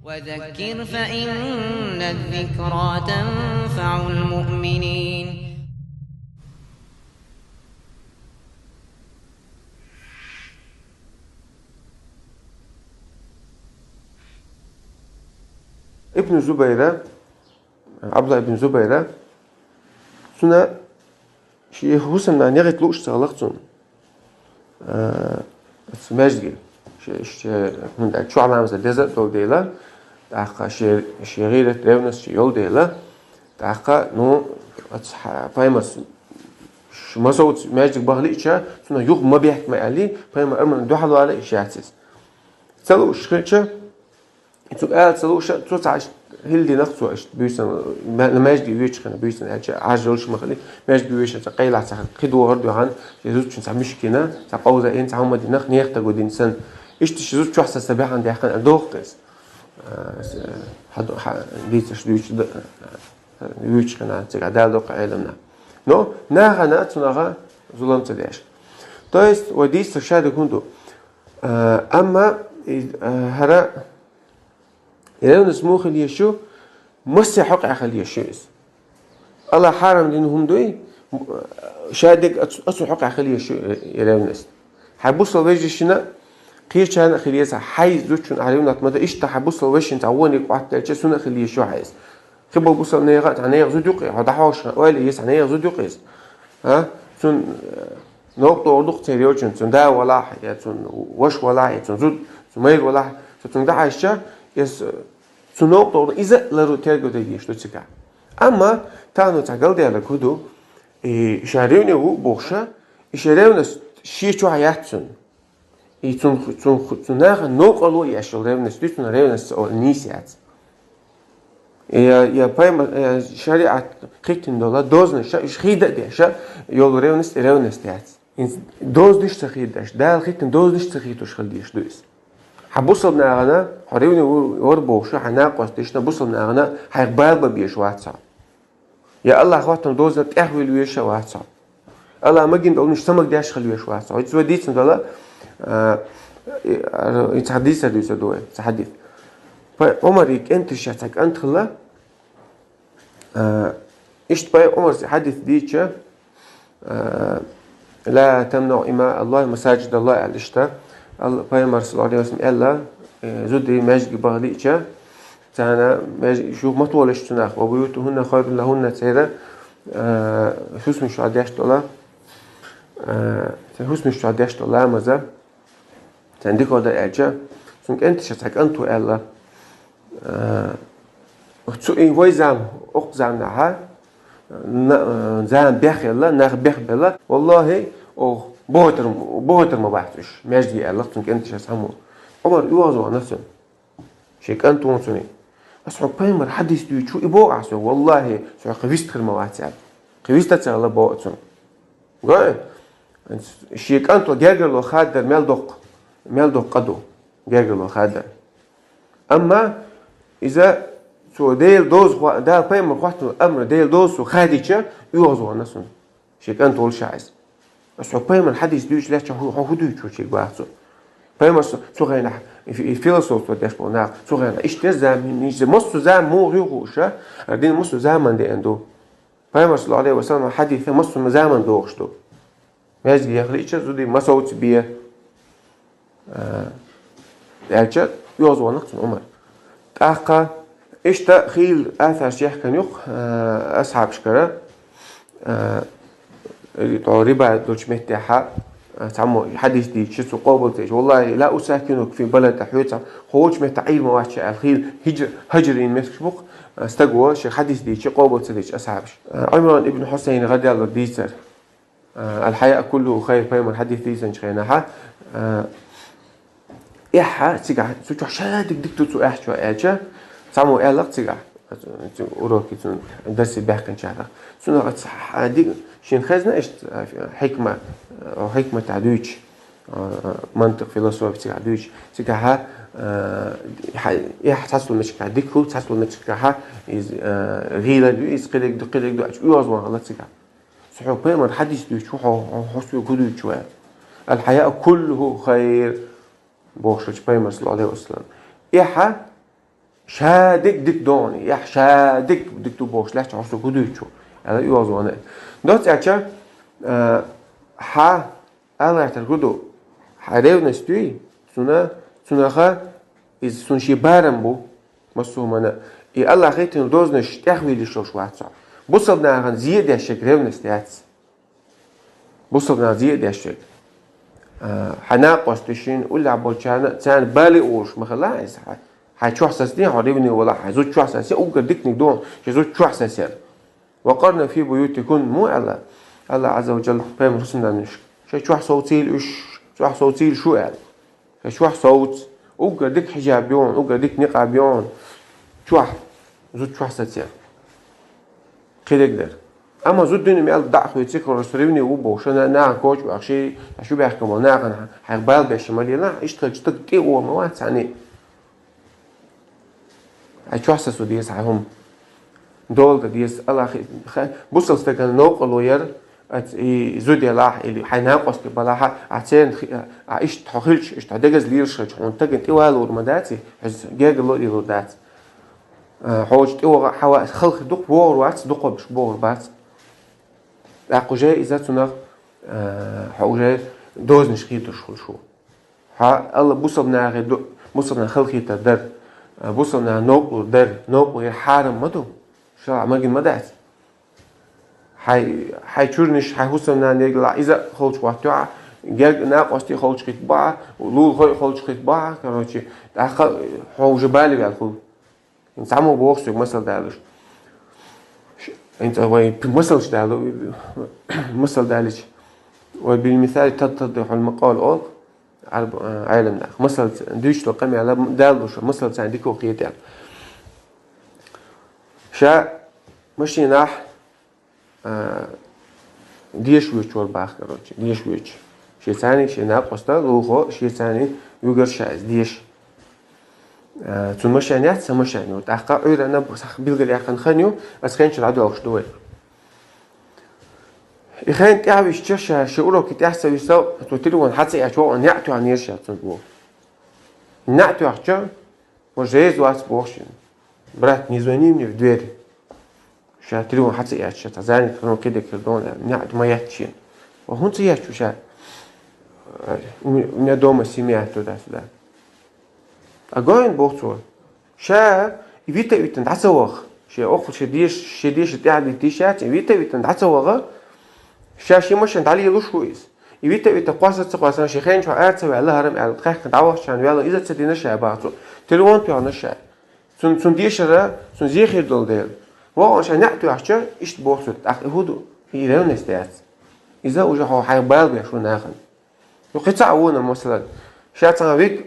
وذكر فإن الذكرى تنفع المؤمنين. ابن زبيرة عبد الله بن زبيرة سنة شيخ حسن عن يغت لوش تغلقتون ماجدي من داك شو عمام زل دزا دول ديلا داقا شيغيرة ريونس شيول ديلا داقا نو فايمس ما صوت ماجد بغليتشا سنة يوغ ما بيحكم عليه فايما أرمن دو حلو على إشياتيس تلو شخيرتشا انتو قاعد تلوش توسع هلدي نقصو اش بيسن ماجدي ويش خنا بيسن عجلش مخلي ماجدي ويش تقيل على خدو هردو عن يزوج تنسى مشكنا تقوزا انت هم دي نخ نيخت جودين سن ايش تشزوج شو حس سباح عندي خن دوقس حد ديتش ويش خنا تقعد دوق علمنا نو ناغنا تنغا ظلم تداش تويست وديس شاد كوندو اما هرا يلون اسموخ اللي يشو مس حق عقل يشوس الله حرم لأنهم دوي شادك أسو حق عقل يشو يلون اس حبوس الوجه شنا قير كان خليسة حي زوجون عليهم نتمدى إيش تحبوس الوجه أنت عواني قعدت تلش سنة خلي يشو عايز خبوا بوس النيغة عنيغ زود يقي هذا حوش ولا يس عنيغ زود يقيس ها سن نقطة ودق تريوجن سن دا ولا حياة سن وش ولا حياة سن زود سمير ولا سن دا عايشة يس سنوب طور إذا لرو تيرجو تيجيش لتسكع أما تانو تعقل ديالك هدو إشاريوني هو بوشة إشاريون شيء شو حياتون تناخ نوقلو يشل ريونس تيجون ريونس أو نيسيات يا بايم شريعة خيتين دولا دوزن إيش خيدة ديشة يول ريونس تيات دوز ديش تخيدش دال خيتين دوز ديش تخيدوش خلديش دويس حبوصل ناغنا حريوني وربوشة حناقص ديشنا بوصل ناغنا حيقبال ببيش واتسا يا الله اخواتنا دوزنا تأخوي الويشة واتسا الله ما جين مش سمك داش خلويش واتسا يتسوى ديتنا دولا يتحديث هدوسة دوي تحديث فعمرك انت شاتك انت خلا ايش باي عمر حديث ديتشا لا تمنع إماء الله مساجد الله على الاشتاء البيامبر صلى الله عليه وسلم قال زودي ماجد بغليتشا تانا شوف ما طولش تناخ وبيوتهن خير لهن تيرا حسن شو عديش دولا حسن شو عديش دولا ماذا تنديك هذا أجا سونك أنت شتاك أنتو الله تسوي ويزام أقزام نها زام بيخ الله نخ بيخ بالله والله أو بوتر ما بحثش ماجدي الله سونك أنت شتامو عمر يوازو نفسه شيك أنتو نسوني أسحق بيمر حديث ديو شو إبوع عسو والله شو قويست خير مواتساب قويست تسأل بوعتون قال شيك أنتو جاجر لو خادر مال دوق قدو جاجر لو خادر أما إذا سو ديل دوز دا بيمر قحتو أمر ديل دوز وخاديتشا يوازو نسون شيك أنتو والشعيز أسحق بيمر حديث ديو شو لاتش هو ديو شو شيك بعثو بيمر سو غينا الفيلسوف وداش بونا سو غينا إيش تزام نيجي مصو زام مو غيوشة ردين مصو زمان دي عنده بيمر صلى الله عليه وسلم حديث مصو زمان دوغشتو ماجي يخليش زودي ما صوت بيه الجد يوزو نقطة عمر تأقى إيش تأخيل آثار شيخ كان يق أصحاب شكرا ربع دوش مهتاحة تعمو حديث دي شتو قابل تيج والله لا أساكنك في بلد حيوتا خوش مهتعيل مواتش الخيل هجرين مسكبق استقوى شيخ حديث دي شي قابل تيج أصحابش عمران ابن حسين غدي الله ديسر الحياة كله خير بيمر حديث ديسر شخيناها إيحا تيجا سوتش شادك دكتو تو إيحشوا إيجا تعمو إيلق تيجا أوروكي تون درس بيحكن شهر سنة هذيك شين خزنة إيش حكمة أو حكمة تعدويش منطق فيلسوفي تعدويش تيجاها تحصل مشكلة ديكو تحصل مشكلة غيرة دويس قلق دو يوازوان الله تيجا صحوا بيمر حديث دويش شو حسوا كله شوية الحياة كله خير بوشش بيمر صلى الله عليه وسلم إيحا شادك دك دوني يح شادك دك تبوش لا تعرفوا كدوشو هذا يوازونه دوت أكثر ها أنا أتركضو حريو نستوي سنا خا إذا سنشي بارم بو مسو منا إيه الله خيتين دوزنش تحوي لشوش واتسا بوصلنا عن زيادة الشك ريو نستيات بوصلنا زيادة الشك حناقص تشين ولا عبوشانا تان بالي أوش مخلاص حيشوح ساسني حريبني ولا حيزود شوح ساسي أوكر ديك نقدون حيزود شوح ساسي وقرنا في بيوتكن مو الله عز وجل فهم رسمنا نشك شوح صوتيل إيش شوح صوتيل شو قال شوح صوت أوكر ديك حجابيون أوكر ديك نقابيون شوح زود شوح ساسي كده قدر أما زود دنيا مال ضعف ويتسكر رسوليني وبوش أنا كوش وأخشي شو بيحكم أنا حيقبل بيشمالي لا اشتغل كي هو مواد ثاني أشوف سوديس هم دول ديس الله بص استكان نوق لوير زود يلاح اللي حيناقص بلاها عشان عيش تحخلش اشتدجز ليرش هون تجن تيوال ورمداتي جاج لو يلودات حوج تيو حوا خلق دق بور وات دق بش بور بات أقوجاء إذا تناق حوجاء دوز نشخيت شو ها الله بوصلنا غير بوصلنا خلقي تدر بوصلنا نوق در نوق حارم مدو شرع ماجن مدات حي تشورنش حي وصلنا نيجلا إذا خلش واتوع جال ناقصتي خلش خيط باع ولول خلش خيط باع كروتشي داخل حوج بالي بالكل نسمو بوخس مثل دالش انت وين مثل دالو مثل دالش وبالمثال تتضح المقال أول عالمنا مثل ديش لقمة على دالوش مثل سانديكو قيتال شا مشي ناح ديش ويش والباخ كروتشي ديش ويش شيء ثاني شيء ناقص ده لوخو شيء ثاني يوجر شايز ديش تون مشانيات سمشانيو تحقق عير أنا بسخ بيلقى يخن خنيو بس خنش العدو أوش دوي يخن تعبش تشش شغله كتحسب يساو توتيلو حتى يشوف أن يعتو عن يرشة تنبو نعتو أخشى وجهز واس بوشين برات نيزوني من الدوير شاتلو حتى يشة تزاني كانوا كده كردون نعتو ما يحشين وهون تيجي شو من دوما سميعتو ده سدا أجاين بوصل شا يبيت نتعسوغ شيء أخو شديش تعدي تيشات يبيت نتعسوغ شا شيء مش نتعلي لوش كويس يبيت قاسة شيء خين شو قاعد سوي الله هرم على الخير كدعوة شان ويلا إذا تدينا شيء بعضه تلوان بيعنا شيء سن ديش را سن زيخير دول ديل وعشان نعتو عشان إيش بوصل هدو يلاقون استعاد إذا وجهه حيبال بيشون ناخن وقت عونا مثلا شات عويك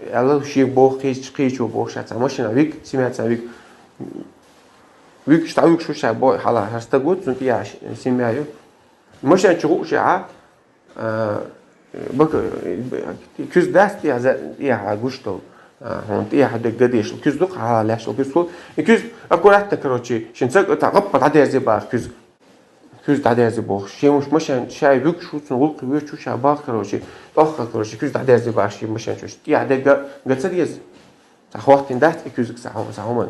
الله شيء بوخ قيش وبوخ شات ماشين عويك سمعت عويك ويك شتعويك شو شيء بوي حلا هستقود سنتي عش سمعيه ماشين شغو شيء بك كيس داست يا عجوشتو هون يا حد قديش كيس دق على لاش وكيس كيس أقول حتى كروتشي شنسق تعقبت عادي زي بار كيس تعدي زي بوخ شيء مش شاي بيك شو تنقول قوي شو شاي بار كروتشي آخر كروتشي كيس تعدي زي بار شيء مش شو يا عادي قد سريز تخوات داست كيس ساهم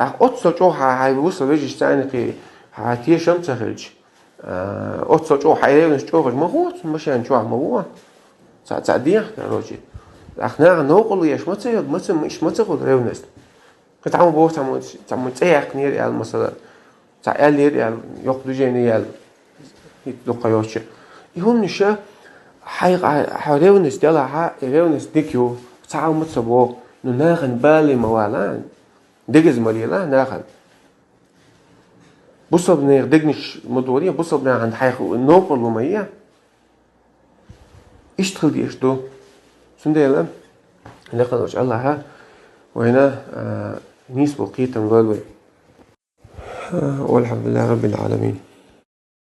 أتصل جو هاي وصل وجه ثاني هاتيه شمس خرج أتصل جو حيرين نشوفه ما هو مش نشوفه ما هو تعديه كروتشي أخنا نقول ياش ما تصير مش ما تقول ريونست كنت عم بوه تعمل تأيق نير على مثلا تعال نير على يقدو جيني على يتلقيوش يهون نشا حيريونست يلا ريونست ديكيو تعال ما تصبوا ناخن بالي موالان دجز مليلا ناخن بصب نير دجنش مدورية بصب نير عند حيخو النوقل ومية إيش تخلي إيش دو سنديلا لقد وجعلها وهنا نسبة قيتا والحمد لله رب العالمين.